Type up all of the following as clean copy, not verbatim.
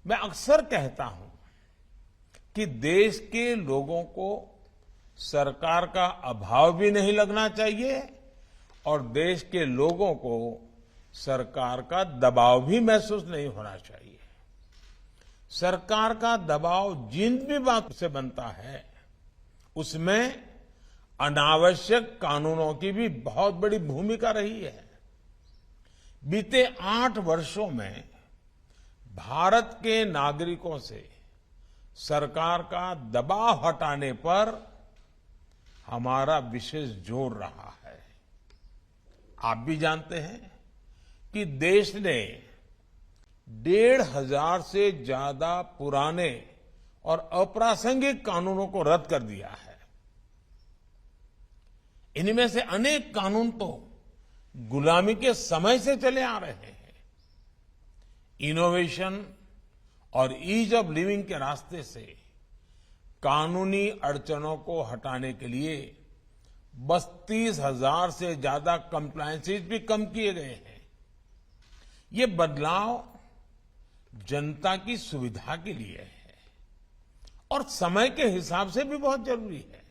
मैं अक्सर कहता हूं कि देश के लोगों को सरकार का अभाव भी नहीं लगना चाहिए और देश के लोगों को सरकार का दबाव भी महसूस नहीं होना चाहिए। सरकार का दबाव जिन भी बात से बनता है उसमें अनावश्यक कानूनों की भी बहुत बड़ी भूमिका रही है। बीते 8 वर्षों में भारत के नागरिकों से सरकार का दबाव हटाने पर हमारा विशेष जोर रहा है। आप भी जानते हैं कि देश ने 1,500 से ज्यादा पुराने और अप्रासंगिक कानूनों को रद्द कर दिया है। इनमें से अनेक कानून तो गुलामी के समय से चले आ रहे हैं। इनोवेशन और ईज ऑफ लिविंग के रास्ते से कानूनी अड़चनों को हटाने के लिए 32,000 से ज्यादा कंप्लायंसेस भी कम किए गए हैं। ये बदलाव जनता की सुविधा के लिए है और समय के हिसाब से भी बहुत जरूरी है।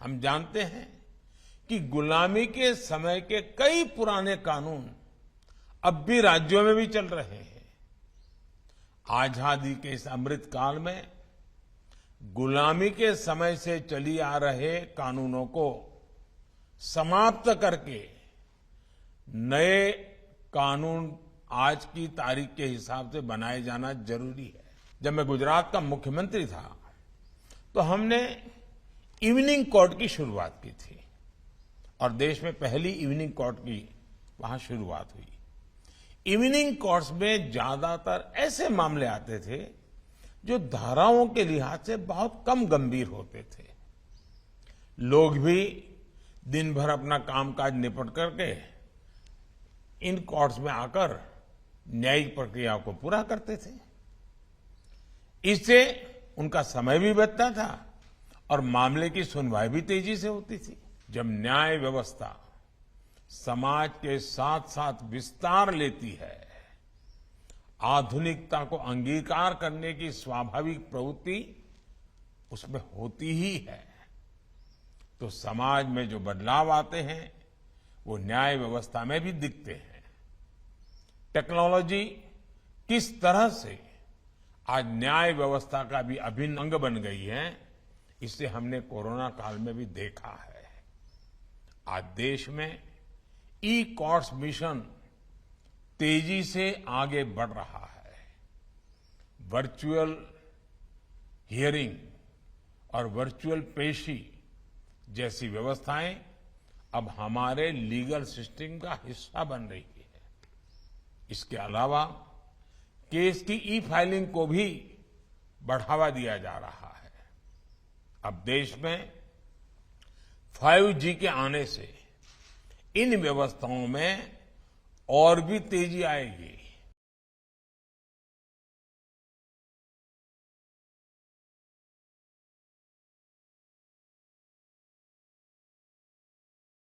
हम जानते हैं कि गुलामी के समय के कई पुराने कानून अब भी राज्यों में भी चल रहे हैं। आजादी के इस अमृत काल में गुलामी के समय से चली आ रहे कानूनों को समाप्त करके नए कानून आज की तारीख के हिसाब से बनाए जाना जरूरी है। जब मैं गुजरात का मुख्यमंत्री था तो हमने इवनिंग कोर्ट की शुरुआत की थी और देश में पहली इवनिंग कोर्ट की वहां शुरुआत हुई। इवनिंग कोर्ट्स में ज्यादातर ऐसे मामले आते थे जो धाराओं के लिहाज से बहुत कम गंभीर होते थे। लोग भी दिन भर अपना कामकाज निपट करके इन कोर्ट्स में आकर न्यायिक प्रक्रिया को पूरा करते थे। इससे उनका समय भी बचता था और मामले की सुनवाई भी तेजी से होती थी। जब न्याय व्यवस्था समाज के साथ साथ विस्तार लेती है, आधुनिकता को अंगीकार करने की स्वाभाविक प्रवृत्ति उसमें होती ही है, तो समाज में जो बदलाव आते हैं वो न्याय व्यवस्था में भी दिखते हैं। टेक्नोलॉजी किस तरह से आज न्याय व्यवस्था का भी अभिन्न अंग बन गई है, इसे हमने कोरोना काल में भी देखा है। आज देश में ई कोर्ट्स मिशन तेजी से आगे बढ़ रहा है। वर्चुअल हियरिंग और वर्चुअल पेशी जैसी व्यवस्थाएं अब हमारे लीगल सिस्टम का हिस्सा बन रही है। इसके अलावा केस की ई फाइलिंग को भी बढ़ावा दिया जा रहा है। अब देश में 5G के आने से इन व्यवस्थाओं में और भी तेजी आएगी।